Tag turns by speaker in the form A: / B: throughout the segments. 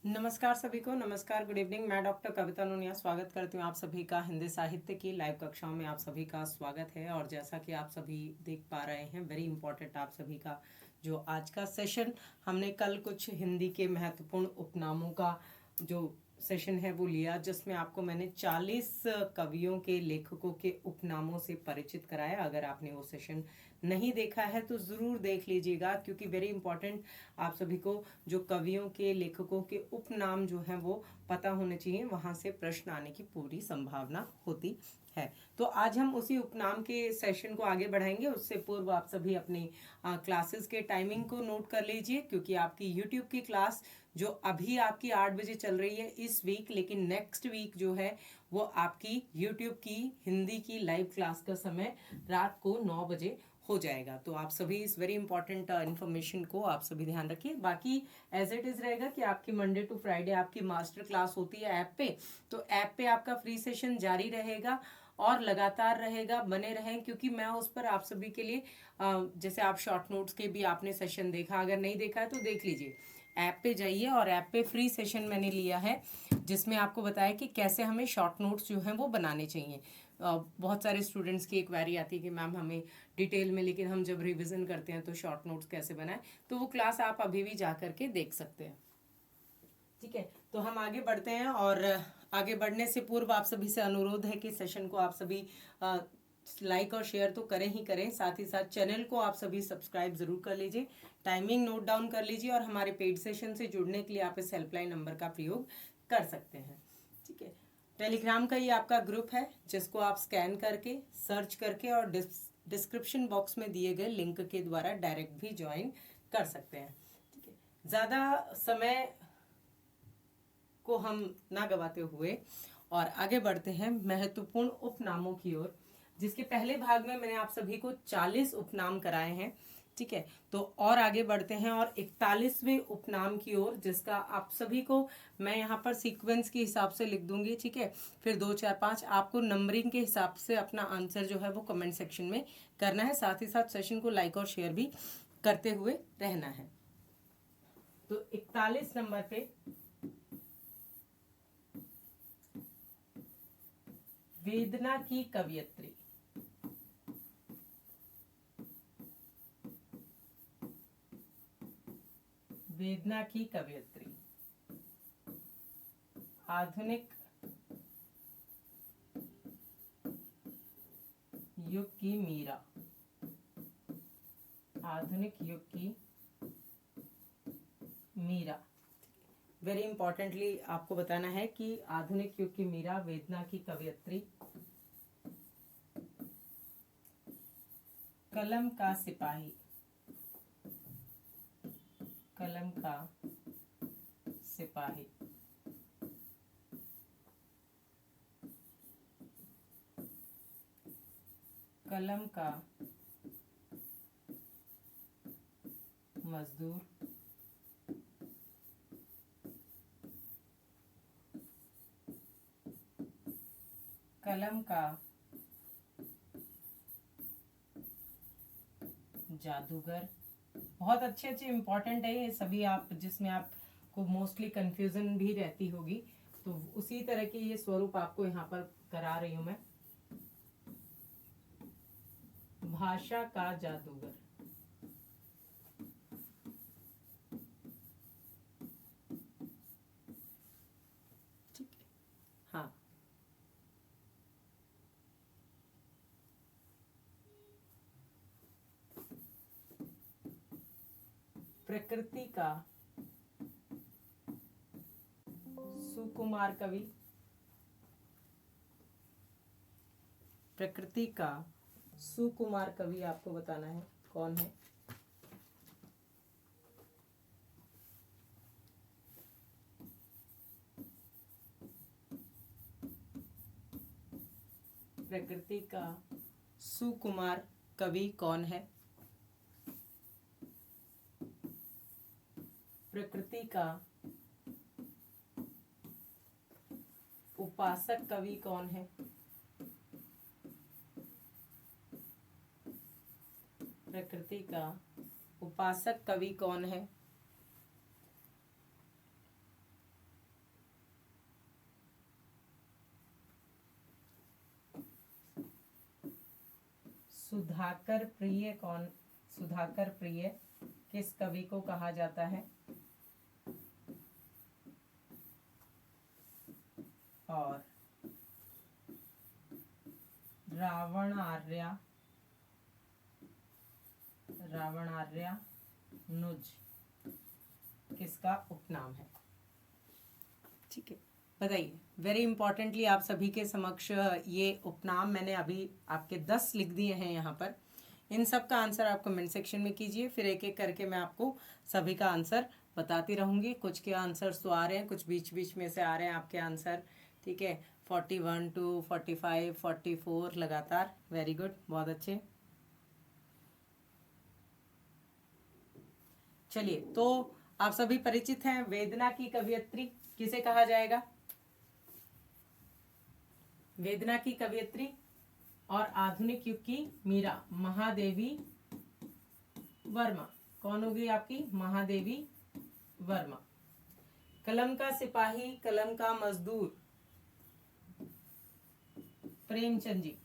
A: नमस्कार सभी को। नमस्कार, गुड इवनिंग। मैं डॉक्टर कविता नूनिया स्वागत करती हूँ आप सभी का हिंदी साहित्य की लाइव कक्षाओं में। आप सभी का स्वागत है। और जैसा कि आप सभी देख पा रहे हैं, वेरी इंपॉर्टेंट आप सभी का जो आज का सेशन, हमने कल कुछ हिंदी के महत्वपूर्ण उपनामों का जो सेशन है वो लिया, जिसमें आपको मैंने 40 कवियों के लेखकों के उपनामों से परिचित कराया। अगर आपने वो सेशन नहीं देखा है तो ज़रूर देख लीजिएगा, क्योंकि वेरी इंपॉर्टेंट आप सभी को जो कवियों के लेखकों के उपनाम जो हैं वो पता होने चाहिए। वहाँ से प्रश्न आने की पूरी संभावना होती है। तो आज हम उसी उपनाम के सेशन को आगे बढ़ाएंगे। उससे पूर्व आप सभी अपनी क्लासेस के टाइमिंग को नोट कर लीजिए, क्योंकि आपकी यूट्यूब की क्लास जो अभी आपकी 8 बजे चल रही है इस वीक, लेकिन नेक्स्ट वीक जो है वो आपकी यूट्यूब की हिंदी की लाइव क्लास का समय रात को 9 बजे हो जाएगा। तो आप सभी इस वेरी इंपॉर्टेंट इन्फॉर्मेशन को आप सभी ध्यान रखिए। बाकी एज इट इज रहेगा कि आपकी मंडे टू फ्राइडे आपकी मास्टर क्लास होती है ऐप पे, तो ऐप पे आपका फ्री सेशन जारी रहेगा और लगातार रहेगा। बने रहें, क्योंकि मैं उस पर आप सभी के लिए जैसे आप शॉर्ट नोट्स के भी आपने सेशन देखा, अगर नहीं देखा है तो देख लीजिए। ऐप पे जाइए और ऐप पे फ्री सेशन मैंने लिया है, जिसमें आपको बताया कि कैसे हमें शॉर्ट नोट्स जो हैं वो बनाने चाहिए। बहुत सारे स्टूडेंट्स की एक क्वेरी आती है कि मैम हमें डिटेल में, लेकिन हम जब रिवीजन करते हैं तो शॉर्ट नोट्स कैसे बनाएं। तो वो क्लास आप अभी भी जा करके देख सकते हैं। ठीक है, तो हम आगे बढ़ते हैं। और आगे बढ़ने से पूर्व आप सभी से अनुरोध है कि सेशन को आप सभी लाइक और शेयर तो करें ही करें, साथ ही साथ चैनल को आप सभी सब्सक्राइब जरूर कर लीजिए, टाइमिंग नोट डाउन कर लीजिए, और हमारे पेड सेशन से जुड़ने के लिए आप इस हेल्पलाइन नंबर का प्रयोग कर सकते हैं। ठीक है, टेलीग्राम का ये आपका ग्रुप है, जिसको आप स्कैन करके, सर्च करके और डिस्क्रिप्शन बॉक्स में दिए गए लिंक के द्वारा डायरेक्ट भी ज्वाइन कर सकते हैं। ठीक है, ज़्यादा समय को हम ना गवाते हुए और आगे बढ़ते हैं महत्वपूर्ण उपनामों की ओर, जिसके पहले भाग में मैंने आप सभी को 40 उपनाम कराए हैं। ठीक है, तो और आगे बढ़ते हैं और 41वें उपनाम की ओर, जिसका आप सभी को मैं यहाँ पर सीक्वेंस के हिसाब से लिख दूंगी। ठीक है, फिर 2 4 5 आपको नंबरिंग के हिसाब से अपना आंसर जो है वो कमेंट सेक्शन में करना है। साथ ही साथ सेशन को लाइक और शेयर भी करते हुए रहना है। तो 41 नंबर पे वेदना की कवियत्री। वेदना की कवियत्री, आधुनिक युग की मीरा। आधुनिक युग की मीरा, वेरी इंपॉर्टेंटली आपको बताना है कि आधुनिक युग की मीरा वेदना की कवियत्री। कलम का सिपाही। कलम का सिपाही, कलम का मजदूर। कलम का जादूगर। बहुत अच्छे अच्छे इंपॉर्टेंट है ये सभी, आप जिसमें आपको मोस्टली कंफ्यूजन भी रहती होगी, तो उसी तरह के ये स्वरूप आपको यहाँ पर करा रही हूं मैं। भाषा का जादूगर। ठीक है, हाँ। प्रकृति का सुकुमार कवि। प्रकृति का सुकुमार कवि आपको बताना है कौन है। प्रकृति का सुकुमार कवि कौन है। प्रकृति का उपासक कवि कौन है। प्रकृति का उपासक कवि कौन है। सुधाकर प्रिय कौन, सुधाकर प्रिय किस कवि को कहा जाता है? और रावणार्यानुज किसका उपनाम है? ठीक है, बताइए। वेरी इंपॉर्टेंटली आप सभी के समक्ष ये उपनाम मैंने अभी आपके 10 लिख दिए हैं यहाँ पर। इन सब का आंसर आप कमेंट सेक्शन में कीजिए, फिर एक एक करके मैं आपको सभी का आंसर बताती रहूंगी। कुछ के आंसर्स तो आ रहे हैं, कुछ बीच बीच में से आ रहे हैं आपके आंसर। ठीक है, 41 to 45 44 लगातार। वेरी गुड, बहुत अच्छे। चलिए, तो आप सभी परिचित हैं, वेदना की कवयित्री किसे कहा जाएगा? वेदना की कवयित्री और आधुनिक युग की मीरा, महादेवी वर्मा। कौन होगी आपकी? महादेवी वर्मा। कलम का सिपाही, कलम का मजदूर, प्रेमचंद जी।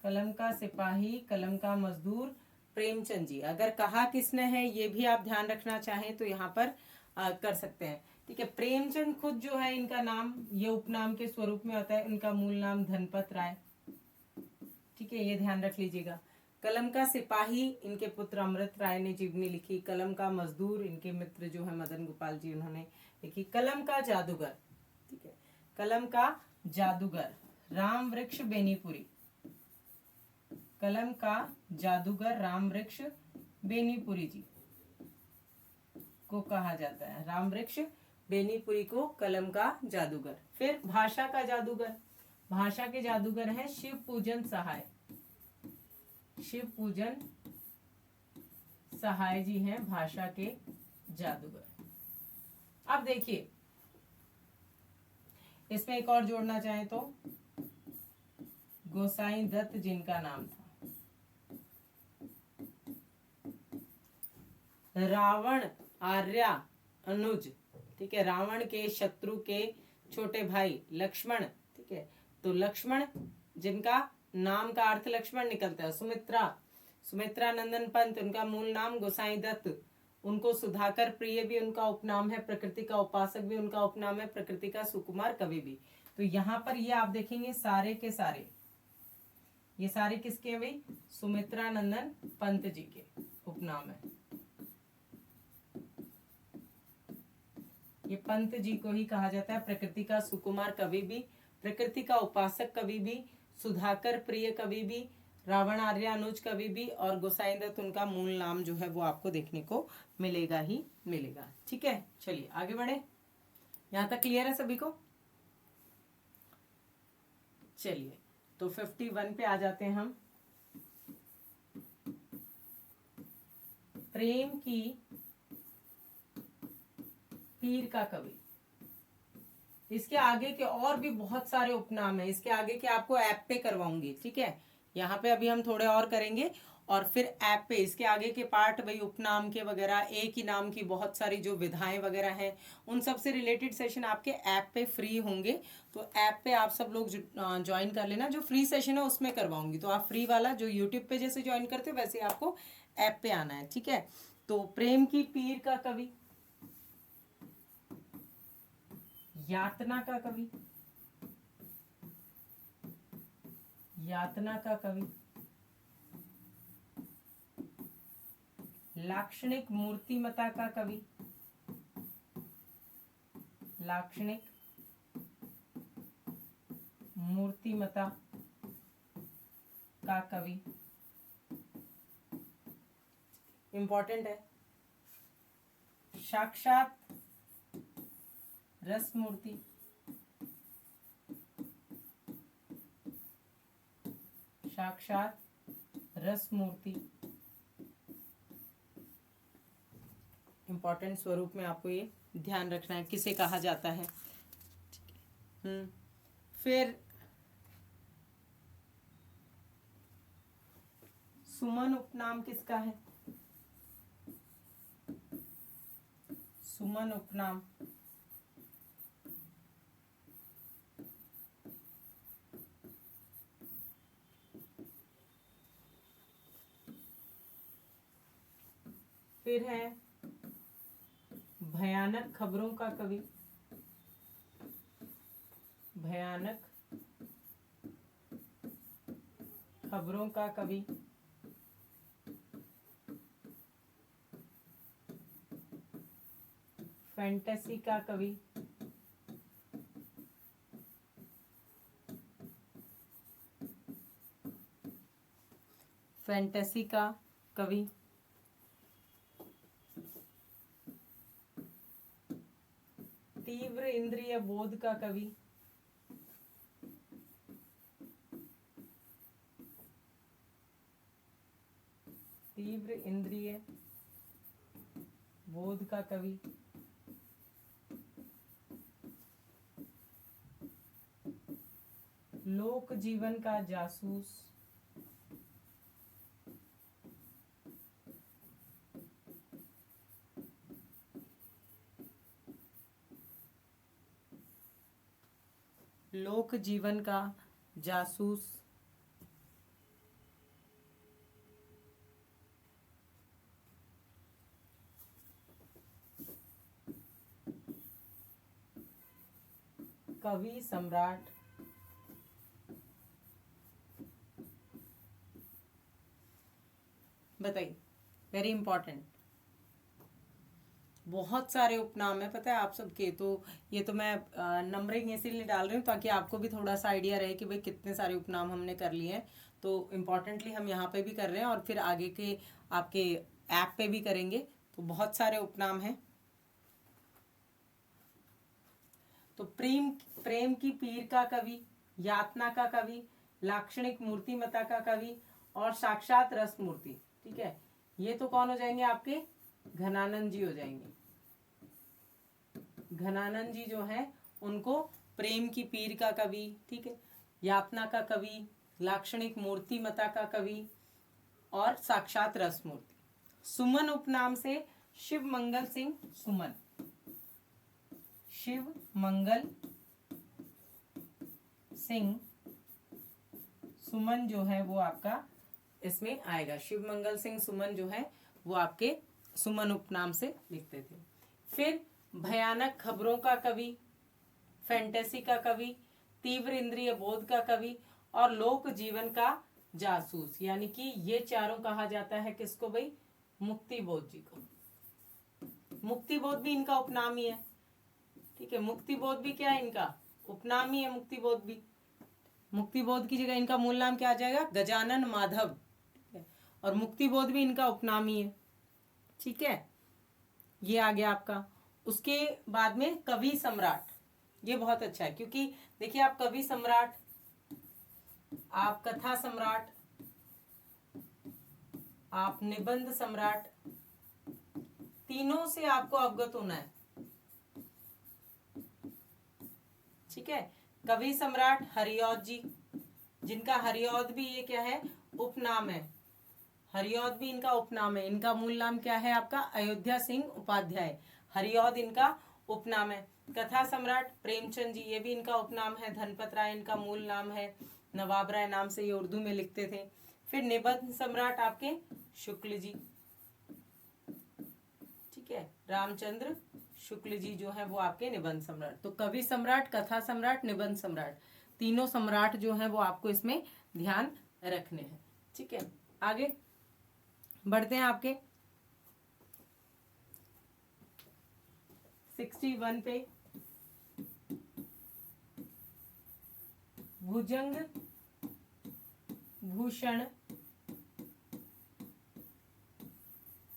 A: कलम का सिपाही, कलम का मजदूर, प्रेमचंद जी। अगर कहा किसने है ये भी आप ध्यान रखना चाहें तो यहाँ पर कर सकते हैं। ठीक है, प्रेमचंद खुद जो है, इनका नाम ये उपनाम के स्वरूप में होता है। इनका मूल नाम धनपत राय। ठीक है, ये ध्यान रख लीजिएगा। कलम का सिपाही, इनके पुत्र अमृत राय ने जीवनी लिखी। कलम का मजदूर, इनके मित्र जो है मदन गोपाल जी, उन्होंने लिखी। कलम का जादूगर, ठीक है, कलम का जादूगर राम वृक्ष बेनीपुरी। कलम का जादूगर राम वृक्ष बेनीपुरी जी को कहा जाता है। राम वृक्ष बेनीपुरी को कलम का जादूगर। फिर भाषा का जादूगर, भाषा के जादूगर हैं शिव पूजन सहाय। शिव पूजन सहाय जी हैं भाषा के जादूगर। अब देखिए, इसमें एक और जोड़ना चाहे तो गोसाई दत्त जिनका नाम था। रावण आर्या अनुज, ठीक है, रावण के शत्रु के छोटे भाई लक्ष्मण। ठीक है, तो लक्ष्मण जिनका नाम का अर्थ लक्ष्मण निकलता है। सुमित्रा, सुमित्रा नंदन पंत, उनका मूल नाम गोसाई दत्त। उनको सुधाकर प्रिय भी उनका उपनाम है, प्रकृति का उपासक भी उनका उपनाम है, प्रकृति का सुकुमार कवि भी। तो यहाँ पर ये आप देखेंगे सारे के सारे, ये सारे किसके हैं भाई? सुमित्रा नंदन पंत जी के उपनाम है। ये पंत जी को ही कहा जाता है प्रकृति का सुकुमार कवि भी, प्रकृति का उपासक कवि भी, सुधाकर प्रिय कवि भी, रावण आर्यानुज कवि भी, और गोसाई दत्त उनका मूल नाम जो है वो आपको देखने को मिलेगा ही मिलेगा। ठीक है, चलिए आगे बढ़े। यहां तक क्लियर है सभी को? चलिए, तो 51 पे आ जाते हैं हम। प्रेम की पीर का कवि। इसके आगे के और भी बहुत सारे उपनाम है, इसके आगे के आपको ऐप पे करवाऊंगी। ठीक है, यहाँ पे अभी हम थोड़े और करेंगे और फिर ऐप पे इसके आगे के पार्ट वही उपनाम के वगैरह, एक ही नाम की बहुत सारी जो विधाएं वगैरह हैं, उन सब से रिलेटेड सेशन आपके ऐप पे फ्री होंगे। तो ऐप पे आप सब लोग ज्वाइन कर लेना। जो फ्री सेशन है उसमें करवाऊंगी, तो आप फ्री वाला जो यूट्यूब पे जैसे ज्वाइन करते हो वैसे आपको ऐप पे आना है। ठीक है, तो प्रेम की पीर का कवि, यातना का कवि, यातना का कवि, लाक्षणिक मूर्तिमता का कवि, लाक्षणिक मूर्तिमता का कवि, इंपॉर्टेंट है। साक्षात रसमूर्ति, साक्षात रसमूर्ति, इंपॉर्टेंट स्वरूप में आपको ये ध्यान रखना है किसे कहा जाता है। फिर सुमन उपनाम किसका है? सुमन उपनाम फिर है भयानक खबरों का कवि, भयानक खबरों का कवि। फैंटेसी का कवि, फैंटेसी का कवि। तीव्र इंद्रिय बोध का कवि, तीव्र इंद्रिय बोध का कवि। लोक जीवन का जासूस, लोक जीवन का जासूस। कवि सम्राट, बताइए, वेरी इंपॉर्टेंट। बहुत सारे उपनाम है पता है आप सबके, तो ये तो मैं नंबरिंग इसीलिए डाल रही हूँ ताकि आपको भी थोड़ा सा आइडिया रहे कि भाई कितने सारे उपनाम हमने कर लिए हैं। तो इम्पॉर्टेंटली हम यहाँ पे भी कर रहे हैं और फिर आगे के आपके ऐप पे भी करेंगे। तो बहुत सारे उपनाम हैं। तो प्रेम प्रेम की पीर का कवि, यातना का कवि, लाक्षणिक मूर्तिमता का कवि और साक्षात रस मूर्ति। ठीक है, ये तो कौन हो जाएंगे आपके? घनानंद जी हो जाएंगे। घनानंद जी जो है उनको प्रेम की पीर का कवि, ठीक है, यातना का कवि, लाक्षणिक मूर्तिमता का कवि और साक्षात रस मूर्ति। सुमन उपनाम से शिव मंगल सिंह सुमन, शिव मंगल सिंह सुमन जो है वो आपका इसमें आएगा। शिव मंगल सिंह सुमन जो है वो आपके सुमन उपनाम से लिखते थे। फिर भयानक खबरों का कवि, फैंटेसी का कवि, तीव्र इंद्रिय बोध का कवि और लोक जीवन का जासूस, यानी कि ये चारों कहा जाता है किसको भाई? मुक्ति बोध जी को। मुक्ति बोध भी इनका उपनाम ही है। ठीक है, मुक्ति बोध भी क्या है? इनका उपनाम ही है मुक्ति बोध भी। मुक्ति बोध की जगह इनका मूल नाम क्या आ जाएगा? गजानन माधव। और मुक्ति बोध भी इनका उपनाम ही है। ठीक है, ये आ गया आपका। उसके बाद में कवि सम्राट, ये बहुत अच्छा है क्योंकि देखिए आप कवि सम्राट, आप कथा सम्राट, आप निबंध सम्राट, तीनों से आपको अवगत होना है। ठीक है, कवि सम्राट हरिऔध जी, जिनका हरिऔध भी ये क्या है? उपनाम है। हरिऔध भी इनका उपनाम है। इनका मूल नाम क्या है आपका? अयोध्या सिंह उपाध्याय। हरिऔध इनका उपनाम है। कथा सम्राट प्रेमचंद जी, ये भी इनका उपनाम है। धनपत राय इनका मूल नाम है। नवाब राय नाम से ये उर्दू में लिखते थे। फिर निबंध सम्राट आपके शुक्ल जी। ठीक है, रामचंद्र शुक्ल जी जो है वो आपके निबंध सम्राट। तो कवि सम्राट, कथा सम्राट, निबंध सम्राट, तीनों सम्राट जो है वो आपको इसमें ध्यान रखने हैं। ठीक है, आगे बढ़ते हैं आपके 61 पे। भुजंग भूषण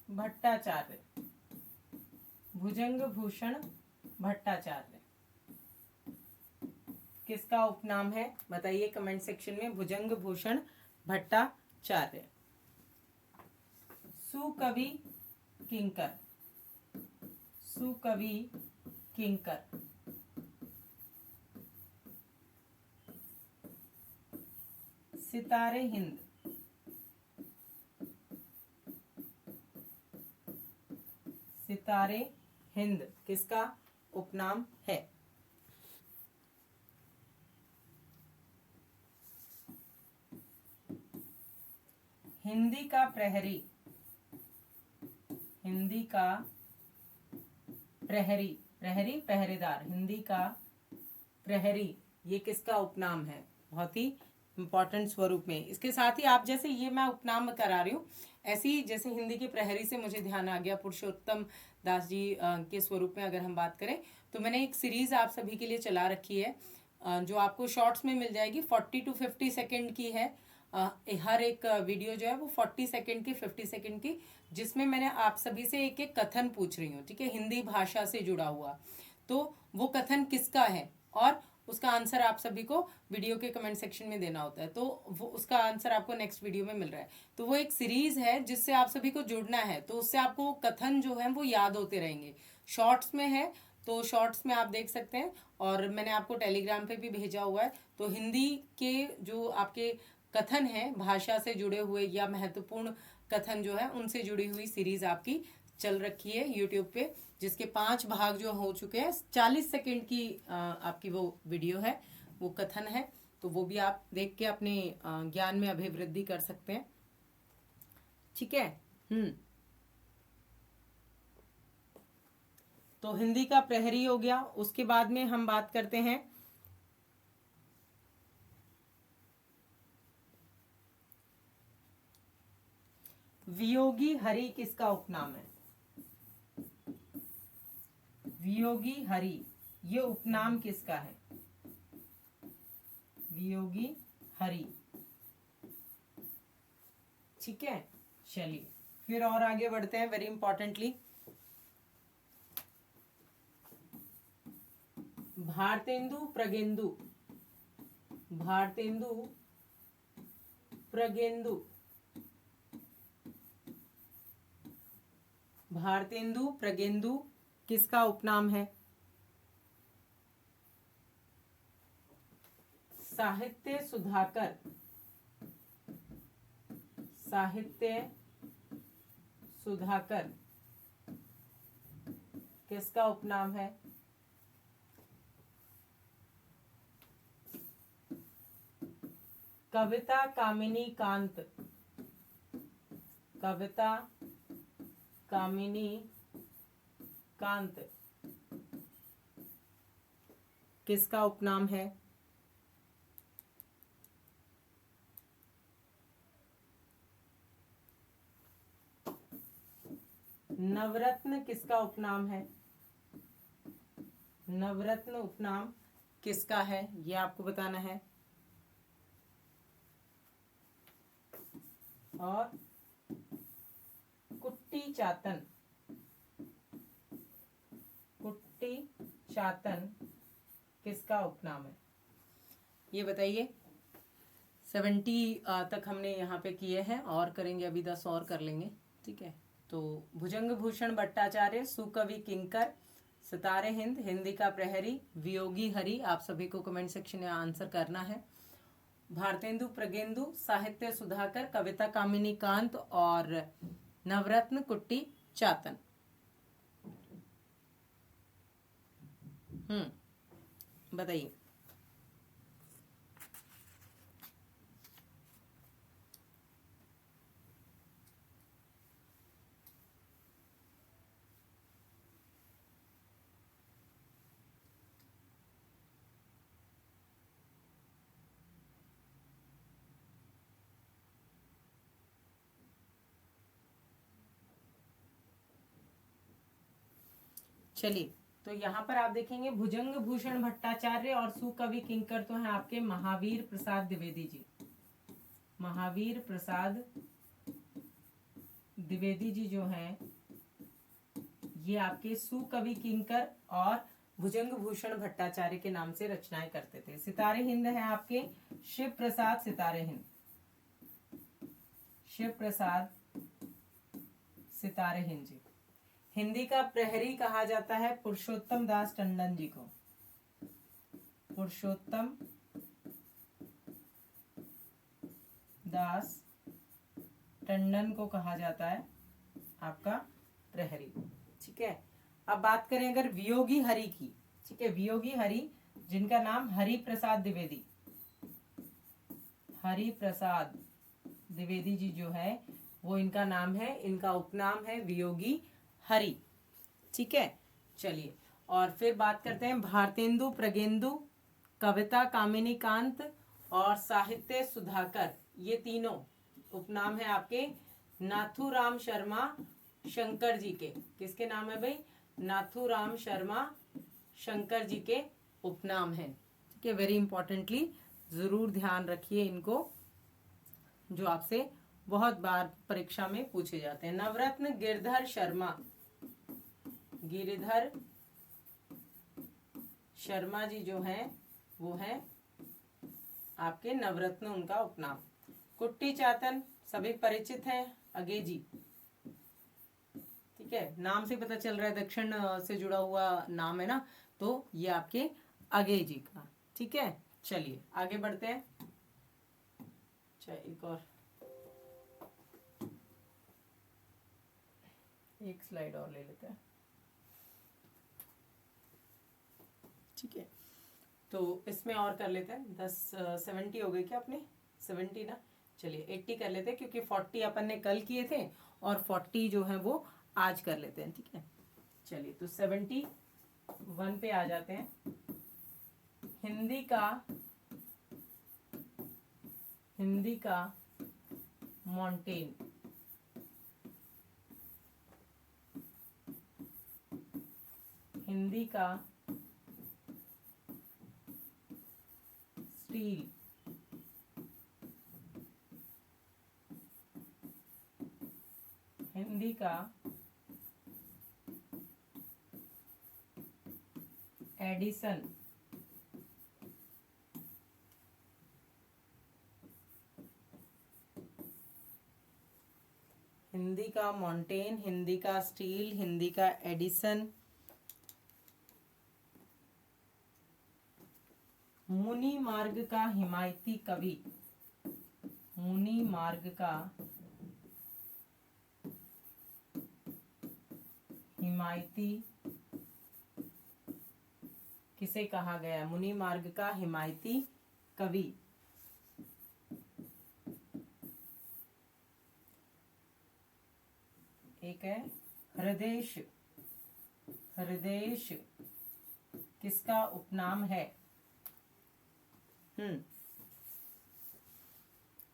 A: भट्टाचार्य, भुजंग भूषण भट्टाचार्य किसका उपनाम है? बताइए कमेंट सेक्शन में। भुजंग भूषण भट्टाचार्य। सुकवि किंकर, सुकवि किंकर, सितारे हिंद, सितारे हिंद किसका उपनाम है? हिंदी का प्रहरी, हिंदी हिंदी का प्रहरी, प्रहरी पहरेदार, हिंदी का प्रहरी, ये किसका उपनाम है? बहुत ही इंपॉर्टेंट स्वरूप में। इसके साथ ही आप जैसे ये मैं उपनाम करा रही हूँ, ऐसे ही जैसे हिंदी के प्रहरी से मुझे ध्यान आ गया पुरुषोत्तम दास जी के स्वरूप में अगर हम बात करें तो मैंने एक सीरीज आप सभी के लिए चला रखी है जो आपको शॉर्ट्स में मिल जाएगी। 40 to 50 सेकेंड की है। हर एक वीडियो जो है वो 40 सेकेंड की, 50 सेकेंड की, जिसमें मैंने आप सभी से एक एक कथन पूछ रही हूँ, ठीक है, हिंदी भाषा से जुड़ा हुआ। तो वो कथन किसका है और उसका आंसर आप सभी को वीडियो के कमेंट सेक्शन में देना होता है। तो वो उसका आंसर आपको नेक्स्ट वीडियो में मिल रहा है। तो वो एक सीरीज है जिससे आप सभी को जुड़ना है, तो उससे आपको कथन जो है वो याद होते रहेंगे। शॉर्ट्स में है तो शॉर्ट्स में आप देख सकते हैं, और मैंने आपको टेलीग्राम पे भी भेजा हुआ है। तो हिंदी के जो आपके कथन हैं भाषा से जुड़े हुए या महत्वपूर्ण कथन जो है उनसे जुड़ी हुई सीरीज आपकी चल रखी है यूट्यूब पे, जिसके 5 भाग जो हो चुके हैं। 40 सेकेंड की आपकी वो वीडियो है, वो कथन है। तो वो भी आप देख के अपने ज्ञान में अभिवृद्धि कर सकते हैं, ठीक है। तो हिंदी का प्रहरी हो गया। उसके बाद में हम बात करते हैं वियोगी हरि किसका उपनाम है? वियोगी हरि, ये उपनाम किसका है? वियोगी हरि, ठीक है। चलिए फिर और आगे बढ़ते हैं। वेरी इंपॉर्टेंटली, भारतेंदु प्रगेंदु, भारतेंदु प्रगेंदु, भारतेंदु प्रगेंदु किसका उपनाम है? साहित्य सुधाकर, साहित्य सुधाकर किसका उपनाम है? कविता कामिनी कांत, कविता कामिनी कांत किसका उपनाम है? नवरत्न किसका उपनाम है? नवरत्न उपनाम किसका है, ये आपको बताना है। और कुट्टी चातन, कुट्टी चातन किसका उपनाम है? ये बताइए। 70 तक हमने यहाँ पे किए हैं और करेंगे, अभी 10 और कर लेंगे, ठीक है। तो भुजंग भूषण भट्टाचार्य, सुकवि किंकर, सितारे हिंद, हिंदी का प्रहरी, वियोगी हरि, आप सभी को कमेंट सेक्शन में आंसर करना है। भारतेंदु प्रगेंदु, साहित्य सुधाकर, कविता कामिनी कांत और नवरत्न कुट्टी चातन। बताइए। चलिए, तो यहाँ पर आप देखेंगे भुजंग भूषण भट्टाचार्य और सुकवि किंकर तो हैं आपके महावीर प्रसाद द्विवेदी जी। महावीर प्रसाद द्विवेदी जी जो हैं ये आपके सुकवि किंकर और भुजंग भूषण भट्टाचार्य के नाम से रचनाएं करते थे। सितारे हिंद है आपके शिव प्रसाद सितारे हिंद, शिव प्रसाद सितारे हिंद जी। हिंदी का प्रहरी कहा जाता है पुरुषोत्तम दास टंडन जी को, पुरुषोत्तम दास टंडन को कहा जाता है आपका प्रहरी, ठीक है। अब बात करें अगर वियोगी हरि की, ठीक है, वियोगी हरि जिनका नाम हरि प्रसाद द्विवेदी, हरि प्रसाद द्विवेदी जी जो है वो इनका नाम है, इनका उपनाम है वियोगी हरि। ठीक है, चलिए। और फिर बात करते हैं भारतेंदु, प्रगेंदु, कविता कामिनी कांत और साहित्य सुधाकर। ये तीनों उपनाम है आपके नाथूराम शर्मा शंकर जी के। किसके नाम है भाई? नाथूराम शर्मा शंकर जी के उपनाम है। ठीक है, वेरी इंपॉर्टेंटली जरूर ध्यान रखिए इनको, जो आपसे बहुत बार परीक्षा में पूछे जाते हैं। नवरत्न गिरधर शर्मा, गिरधर शर्मा जी जो हैं वो हैं आपके नवरत्न, उनका उपनाम। कुट्टी चातन सभी परिचित हैं, अगेजी। ठीक है, नाम से पता चल रहा है दक्षिण से जुड़ा हुआ नाम है ना, तो ये आपके अगेजी का। ठीक है, चलिए आगे बढ़ते हैं। अच्छा, एक और एक स्लाइड और ले लेते हैं। ठीक है, तो इसमें और कर लेते हैं। 70 हो गए क्या अपने? 70 ना, चलिए 80 कर लेते हैं, क्योंकि 40 अपन ने कल किए थे और 40 जो है वो आज कर लेते हैं। ठीक है, चलिए तो 71 पे आ जाते हैं। हिंदी का मॉन्टेन। हिंदी का स्टील। हिंदी का एडिसन। हिंदी का मॉन्टेन, हिंदी का स्टील, हिंदी का एडिसन। मुनि मार्ग का हिमायती कवि। मुनि मार्ग का हिमायती किसे कहा गया? मुनि मार्ग का हिमायती कवि। एक है हृदेश। हृदेश किसका उपनाम है?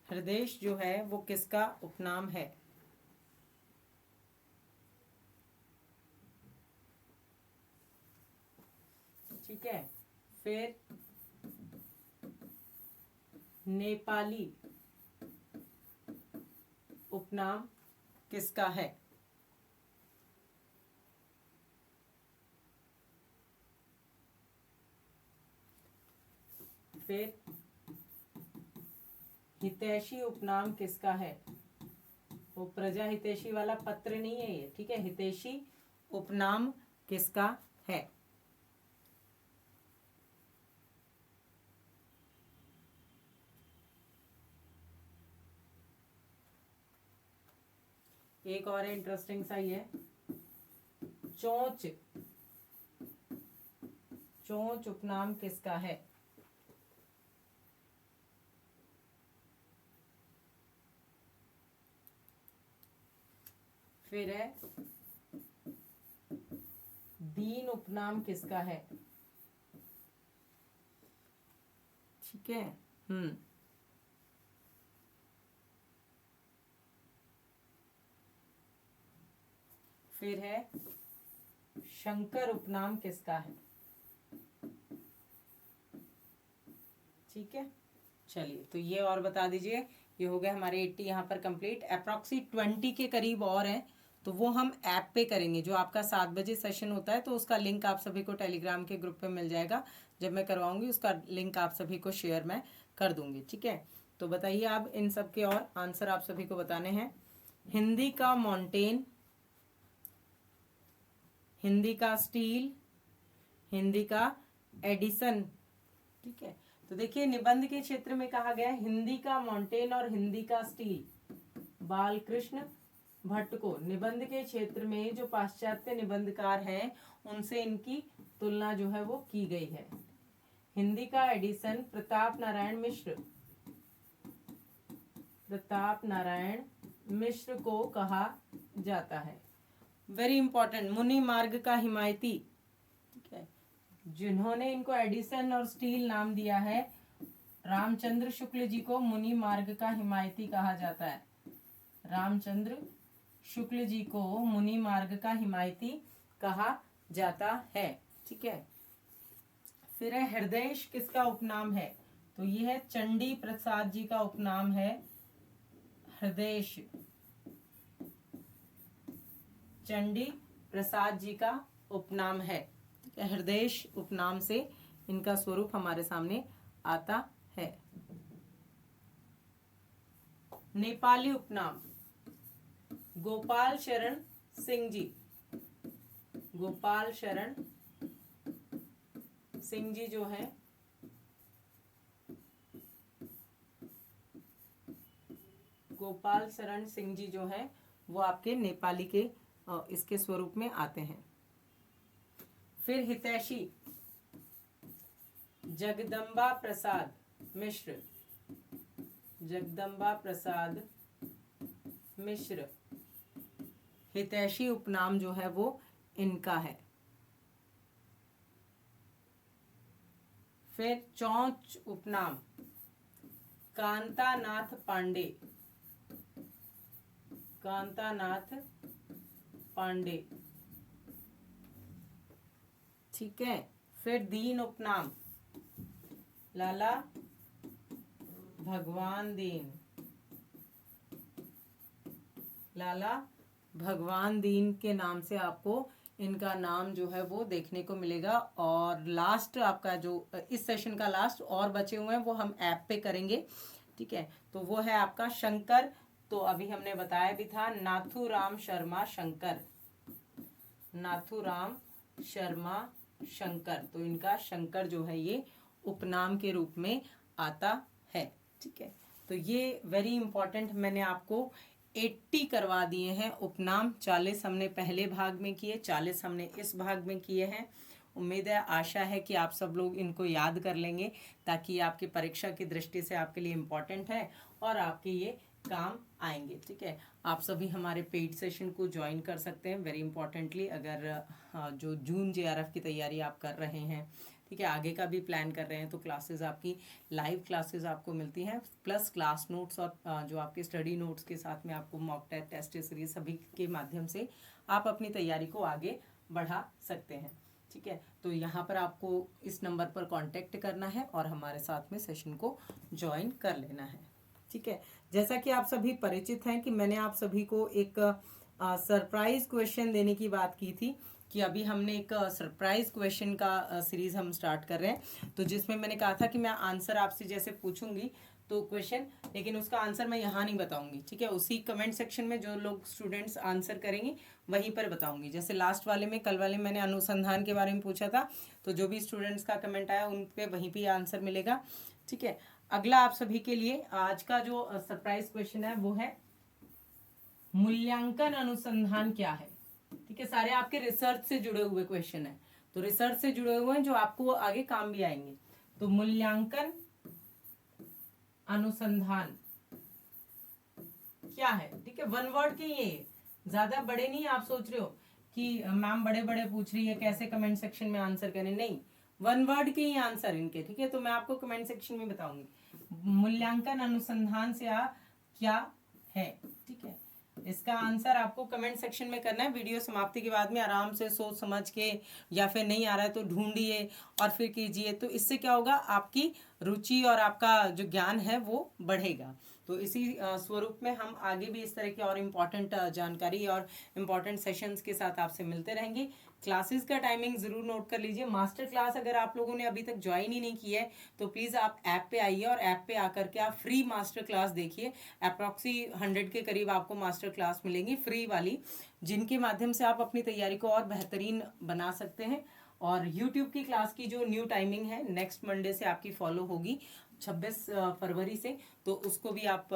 A: हृदेश जो है वो किसका उपनाम है? ठीक है, फिर नेपाली उपनाम किसका है? फिर हितैषी उपनाम किसका है? वो प्रजा हितैषी वाला पत्र नहीं है ये। ठीक है, हितैषी उपनाम किसका है? एक और इंटरेस्टिंग सा ही है, चोंच। चोंच उपनाम किसका है? फिर है दीन उपनाम किसका है? ठीक है, फिर है शंकर उपनाम किसका है? ठीक है, चलिए तो ये और बता दीजिए। ये हो गए हमारे 80 यहाँ पर कंप्लीट। अप्रॉक्सी 20 के करीब और हैं, तो वो हम ऐप पे करेंगे। जो आपका 7 बजे सेशन होता है, तो उसका लिंक आप सभी को टेलीग्राम के ग्रुप पे मिल जाएगा। जब मैं करवाऊंगी उसका लिंक आप सभी को शेयर मैं कर दूंगी। ठीक है, तो बताइए आप इन सब के और आंसर आप सभी को बताने हैं। हिंदी का मॉन्टेन, हिंदी का स्टील, हिंदी का एडिसन। ठीक है, तो देखिए निबंध के क्षेत्र में कहा गया हिंदी का मॉन्टेन और हिंदी का स्टील बालकृष्ण भट्ट को। निबंध के क्षेत्र में जो पाश्चात्य निबंधकार हैं उनसे इनकी तुलना जो है वो की गई है। हिंदी का एडिसन प्रताप नारायण मिश्र, प्रताप नारायण मिश्र को कहा जाता है। वेरी इंपॉर्टेंट, मुनि मार्ग का हिमायती, ठीक है, जिन्होंने इनको एडिसन और स्टील नाम दिया है, रामचंद्र शुक्ल जी को मुनि मार्ग का हिमायती कहा जाता है। रामचंद्र शुक्ल जी को मुनि मार्ग का हिमायती कहा जाता है, ठीक है। फिर है हृदयेश, किसका उपनाम है? तो ये है चंडी प्रसाद जी का उपनाम है हृदयेश, चंडी प्रसाद जी का उपनाम है, ठीक है। हृदयेश उपनाम से इनका स्वरूप हमारे सामने आता है। नेपाली उपनाम गोपाल शरण सिंह जी, गोपाल शरण सिंह जी जो है गोपाल शरण सिंह जी जो है वो आपके नेपाली के इसके स्वरूप में आते हैं। फिर हितैषी जगदम्बा प्रसाद मिश्र, जगदम्बा प्रसाद मिश्र, हितैषी उपनाम जो है वो इनका है। फिर चौंच उपनाम कांतानाथ पांडे, कांतानाथ पांडे, ठीक है। फिर दीन उपनाम लाला भगवान दीन, लाला भगवान दीन के नाम से आपको इनका नाम जो है वो देखने को मिलेगा। और लास्ट आपका जो इस सेशन का लास्ट और बचे हुए हैं वो हम ऐप पे करेंगे, ठीक है। तो वो है आपका शंकर, तो अभी हमने बताया भी था नाथूराम शर्मा शंकर, नाथूराम शर्मा शंकर, तो इनका शंकर जो है ये उपनाम के रूप में आता है, ठीक है। तो ये वेरी इंपॉर्टेंट मैंने आपको 80 करवा दिए हैं उपनाम। 40 हमने पहले भाग में किए, 40 हमने इस भाग में किए हैं। उम्मीद है, आशा है कि आप सब लोग इनको याद कर लेंगे, ताकि आपकी परीक्षा की दृष्टि से आपके लिए इम्पोर्टेंट है और आपके ये काम आएंगे, ठीक है। आप सभी हमारे पेड सेशन को ज्वाइन कर सकते हैं। वेरी इंपॉर्टेंटली, अगर जो जून JRF की तैयारी आप कर रहे हैं, ठीक है, आगे का भी प्लान कर रहे हैं, तो क्लासेस आपकी लाइव क्लासेस आपको मिलती हैं, प्लस क्लास नोट्स और जो आपके स्टडी नोट्स के साथ में आपको मॉक टेस्ट, टेस्ट सीरीज सभी के माध्यम से आप अपनी तैयारी को आगे बढ़ा सकते हैं, ठीक है। तो यहाँ पर आपको इस नंबर पर कांटेक्ट करना है और हमारे साथ में सेशन को ज्वाइन कर लेना है, ठीक है। जैसा कि आप सभी परिचित हैं कि मैंने आप सभी को एक सरप्राइज क्वेश्चन देने की बात की थी, कि अभी हमने एक सरप्राइज क्वेश्चन का सीरीज हम स्टार्ट कर रहे हैं, तो जिसमें मैंने कहा था कि मैं आंसर आपसे जैसे पूछूंगी तो क्वेश्चन, लेकिन उसका आंसर मैं यहाँ नहीं बताऊंगी, ठीक है। उसी कमेंट सेक्शन में जो लोग स्टूडेंट्स आंसर करेंगे वहीं पर बताऊंगी। जैसे लास्ट वाले में, कल वाले मैंने अनुसंधान के बारे में पूछा था, तो जो भी स्टूडेंट्स का कमेंट आया उन पे वहीं पे आंसर मिलेगा, ठीक है। अगला आप सभी के लिए आज का जो सरप्राइज क्वेश्चन है वो है मूल्यांकन अनुसंधान क्या है, ठीक है। सारे आपके रिसर्च से जुड़े हुए क्वेश्चन है, तो रिसर्च से जुड़े हुए हैं जो आपको आगे काम भी आएंगे। तो मूल्यांकन अनुसंधान क्या है, ठीक है। वन वर्ड के ये ज्यादा बड़े नहीं, आप सोच रहे हो कि मैम बड़े बड़े पूछ रही है कैसे कमेंट सेक्शन में आंसर करें, नहीं, वन वर्ड के ही आंसर इनके, ठीक है। तो मैं आपको कमेंट सेक्शन में बताऊंगी मूल्यांकन अनुसंधान से क्या है, ठीक है। इसका आंसर आपको कमेंट सेक्शन में करना है। वीडियो समाप्ति के बाद में आराम से सोच समझ के, या फिर नहीं आ रहा है तो ढूंढिए और फिर कीजिए, तो इससे क्या होगा, आपकी रुचि और आपका जो ज्ञान है वो बढ़ेगा। तो इसी स्वरूप में हम आगे भी इस तरह की और इम्पॉर्टेंट जानकारी और इम्पॉर्टेंट सेशंस के साथ आपसे मिलते रहेंगे। क्लासेस का टाइमिंग जरूर नोट कर लीजिए। मास्टर क्लास अगर आप लोगों ने अभी तक ज्वाइन ही नहीं किया है तो प्लीज़ आप ऐप पे आइए और ऐप पे आकर के आप फ्री मास्टर क्लास देखिए। अप्रॉक्सी 100 के करीब आपको मास्टर क्लास मिलेंगी फ्री वाली, जिनके माध्यम से आप अपनी तैयारी को और बेहतरीन बना सकते हैं। और YouTube की क्लास की जो न्यू टाइमिंग है नेक्स्ट मंडे से आपकी फॉलो होगी 26 फरवरी से, तो उसको भी आप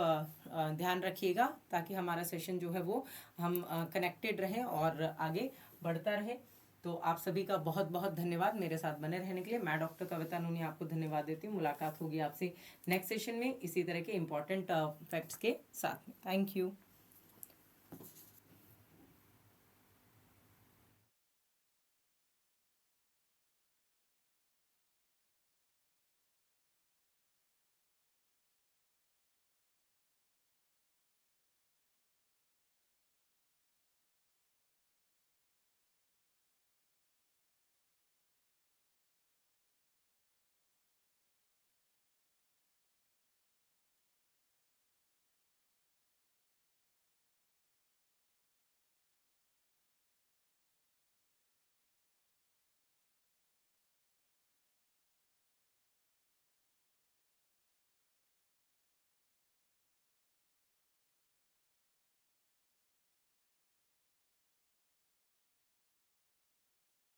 A: ध्यान रखिएगा, ताकि हमारा सेशन जो है वो हम कनेक्टेड रहें और आगे बढ़ता रहे। तो आप सभी का बहुत बहुत धन्यवाद मेरे साथ बने रहने के लिए। मैं डॉक्टर कविता नूनी आपको धन्यवाद देती हूँ। मुलाकात होगी आपसे नेक्स्ट सेशन में इसी तरह के इम्पोर्टेंट फैक्ट्स के साथ में। Thank you.